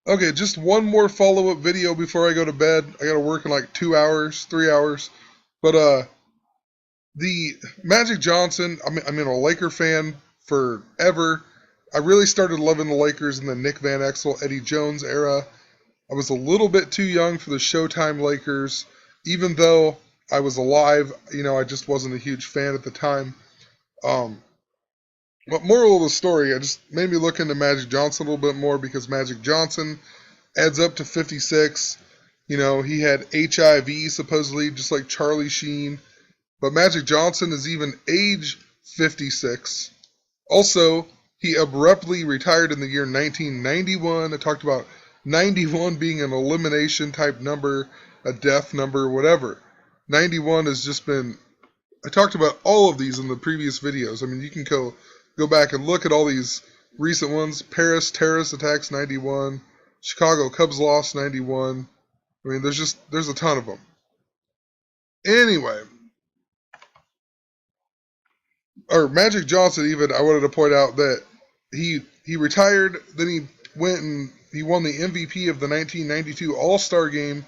Okay, just one more follow-up video before I go to bed. I gotta work in like 2 hours, 3 hours. But the Magic Johnson, I'm a Laker fan forever. I really started loving the Lakers in the Nick Van Exel, Eddie Jones era. I was a little bit too young for the Showtime Lakers, even though I was alive. I just wasn't a huge fan at the time. Um, but moral of the story, it just made me look into Magic Johnson a little bit more because Magic Johnson adds up to 56. He had HIV supposedly, just like Charlie Sheen. But Magic Johnson is even age 56. Also, he abruptly retired in the year 1991. I talked about 91 being an elimination type number, a death number, whatever. 91 has just been. I talked about all of these in the previous videos. I mean, you can go back and look at all these recent ones. Paris terrorist attacks 91, Chicago Cubs loss 91. I mean, there's a ton of them. Anyway, or Magic Johnson even, I wanted to point out that he retired, then he went and he won the MVP of the 1992 All-Star game,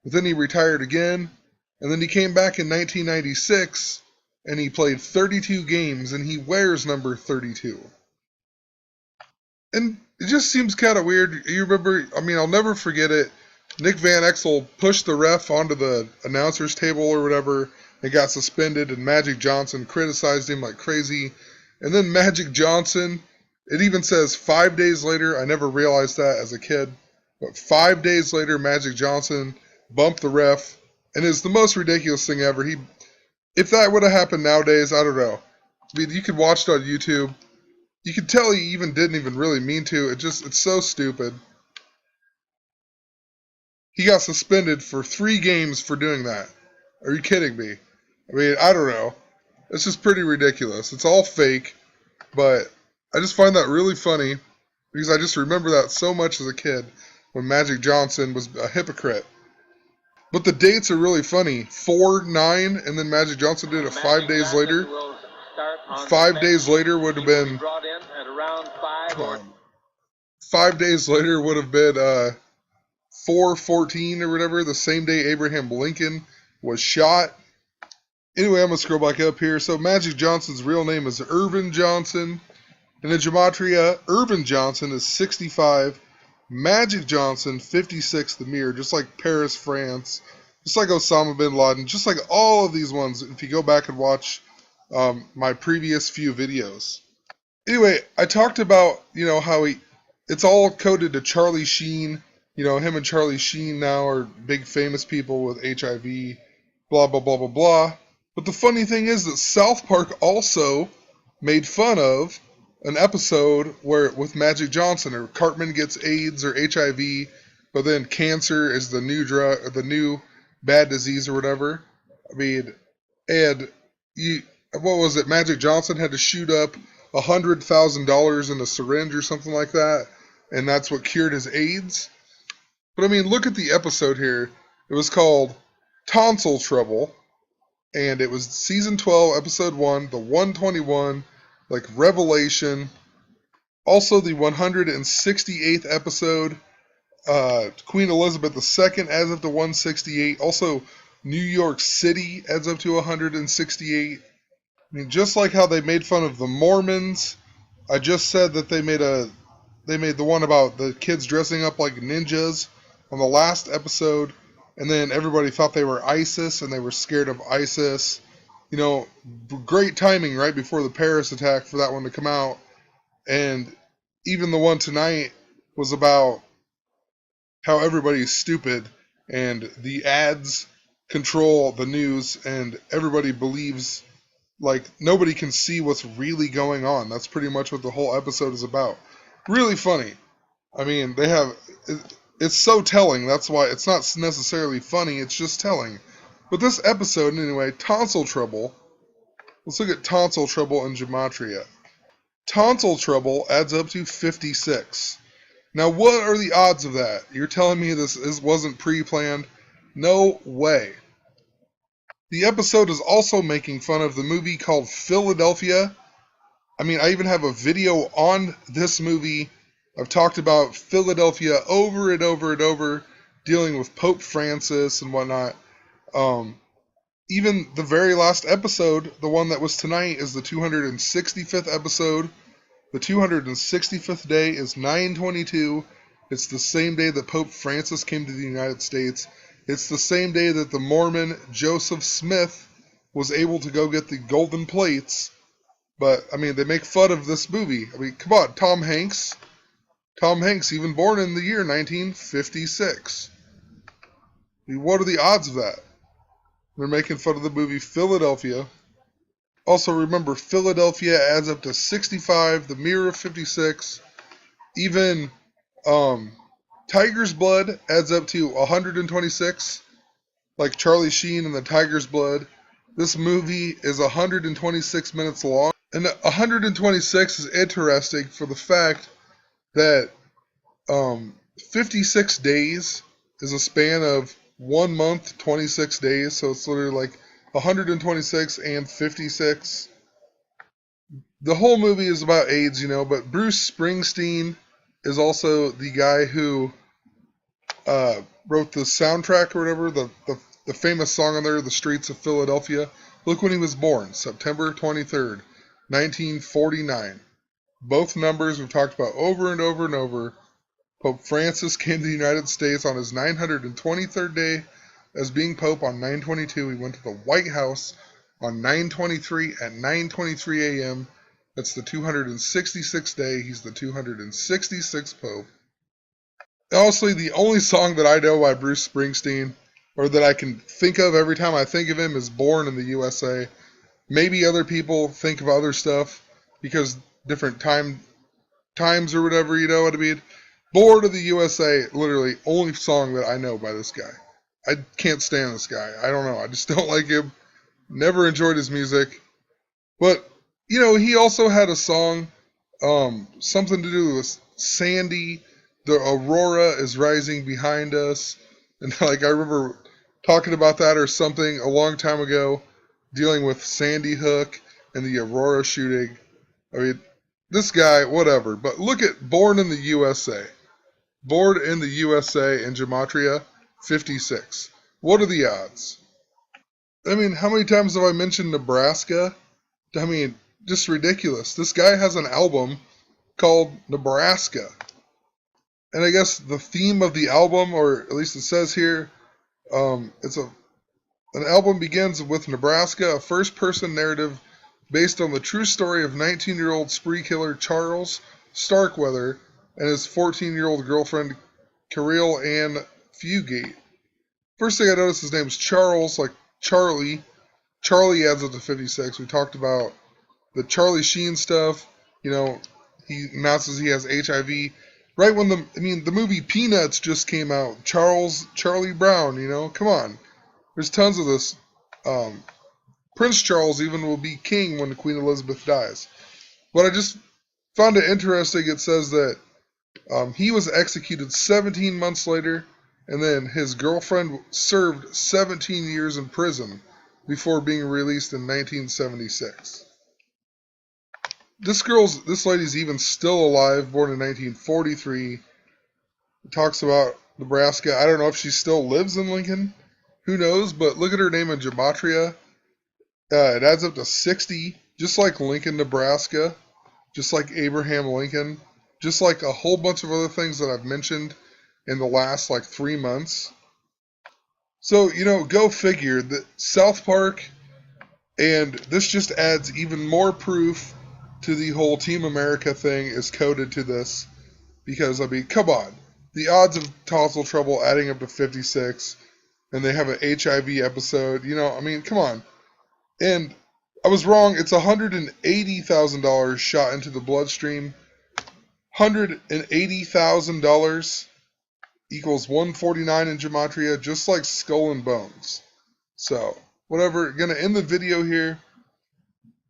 but then he retired again, and then he came back in 1996 and he played 32 games and he wears number 32. And it just seems kind of weird. You remember, I mean, I'll never forget it. Nick Van Exel pushed the ref onto the announcer's table or whatever and got suspended, and Magic Johnson criticized him like crazy. And then Magic Johnson, it even says 5 days later, I never realized that as a kid, but 5 days later, Magic Johnson bumped the ref, and it's the most ridiculous thing ever. If that would have happened nowadays, I don't know. I mean, you could watch it on YouTube. You could tell he even didn't even really mean to. It's so stupid. He got suspended for 3 games for doing that. Are you kidding me? I mean, I don't know. It's just pretty ridiculous. It's all fake, but I just find that really funny because I just remember that so much as a kid when Magic Johnson was a hypocrite. But the dates are really funny. 4/9, and then Magic Johnson did it 5 days later. 5 days later would have been. Come on. 5 days later would have been 4/14 or whatever, the same day Abraham Lincoln was shot. Anyway, I'm going to scroll back up here. So Magic Johnson's real name is Irvin Johnson. And in Gematria, Irvin Johnson is 65. Magic Johnson, 56, the mirror, just like Paris, France. Just like Osama bin Laden. Just like all of these ones, if you go back and watch my previous few videos. Anyway, I talked about, how it's all coded to Charlie Sheen. Him and Charlie Sheen now are big famous people with HIV, blah, blah, blah, blah, blah. But the funny thing is that South Park also made fun of an episode with Magic Johnson, or Cartman gets AIDS or HIV, but then cancer is the new drug, or the new bad disease or whatever. I mean, and what was it? Magic Johnson had to shoot up $100,000 in a syringe or something like that, and that's what cured his AIDS. But I mean, look at the episode here. It was called Tonsil Trouble, and it was season 12, episode 1, the 121, like Revelation. Also the 168th episode, Queen Elizabeth II adds up to 168. Also, New York City adds up to 168. I mean, just like how they made fun of the Mormons, I just said that they made the one about the kids dressing up like ninjas on the last episode, and then everybody thought they were ISIS and they were scared of ISIS. Great timing right before the Paris attack for that one to come out. And even the one tonight was about how everybody's stupid and the ads control the news and everybody believes, like, nobody can see what's really going on. That's pretty much what the whole episode is about. Really funny. I mean, it's so telling. That's why it's not necessarily funny. It's just telling. But this episode, anyway, Tonsil Trouble. Let's look at Tonsil Trouble in Gematria. Tonsil Trouble adds up to 56. Now, what are the odds of that? You're telling me this wasn't pre-planned? No way. The episode is also making fun of the movie called Philadelphia. I mean, I even have a video on this movie I've talked about Philadelphia over and over and over, dealing with Pope Francis and whatnot. Um, Even the very last episode, the one that was tonight, is the 265th episode. The 265th day is 9/22. It's the same day that Pope Francis came to the United States. It's the same day that the Mormon Joseph Smith was able to go get the golden plates. But, I mean, they make fun of this movie. I mean, come on, Tom Hanks. Tom Hanks, even born in the year 1956. I mean, what are the odds of that? They're making fun of the movie Philadelphia. Also, remember, Philadelphia adds up to 65, the Mirror of 56. Even Tiger's Blood adds up to 126, like Charlie Sheen and the Tiger's Blood. This movie is 126 minutes long. And 126 is interesting for the fact that 56 days is a span of 1 month, 26 days. So it's literally like 126 and 56. The whole movie is about AIDS, but Bruce Springsteen is also the guy who wrote the soundtrack or whatever, the famous song on there, The Streets of Philadelphia. Look when he was born, September 23rd, 1949. Both numbers we've talked about over and over and over. Pope Francis came to the United States on his 923rd day as being Pope on 9/22. He went to the White House on 9/23 at 9:23 a.m. That's the 266th day. He's the 266th Pope. Honestly, the only song that I know by Bruce Springsteen, or that I can think of every time I think of him, is Born in the USA. Maybe other people think of other stuff because different times or whatever, you know what I mean? Born in the USA, literally only song that I know by this guy. I can't stand this guy. I don't know. I just don't like him. Never enjoyed his music. But, he also had a song, something to do with Sandy. The aurora is rising behind us. And, I remember talking about that or something a long time ago, dealing with Sandy Hook and the Aurora shooting. I mean, this guy, whatever. But look at Born in the USA. Born in the USA in Gematria, 56. What are the odds? I mean, how many times have I mentioned Nebraska? I mean, just ridiculous. This guy has an album called Nebraska. And I guess the theme of the album, or at least it says here, it's an album begins with Nebraska, a first-person narrative based on the true story of 19-year-old spree killer Charles Starkweather and his 14-year-old girlfriend, Carol Ann Fugate. First thing I noticed, his name's Charles, like Charlie. Charlie adds up to 56. We talked about the Charlie Sheen stuff. He announces he has HIV. Right when the movie Peanuts just came out. Charlie Brown, come on. There's tons of this. Prince Charles even will be king when Queen Elizabeth dies. But I just found it interesting. It says that he was executed 17 months later, and then his girlfriend served 17 years in prison before being released in 1976. This lady's even still alive, born in 1943. It talks about Nebraska. I don't know if she still lives in Lincoln. Who knows? But look at her name in Gematria. It adds up to 60, just like Lincoln, Nebraska, just like Abraham Lincoln, just like a whole bunch of other things that I've mentioned in the last 3 months. So, go figure that South Park, and this just adds even more proof to the whole Team America thing is coded to this. Because, come on. The odds of tonsil trouble adding up to 56, and they have an HIV episode, come on. And I was wrong. It's $180,000 shot into the bloodstream. $180,000 equals 149 in Gematria, just like Skull and Bones. So, whatever. Gonna end the video here.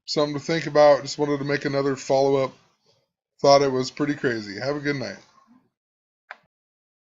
Something to think about. Just wanted to make another follow-up. Thought it was pretty crazy. Have a good night.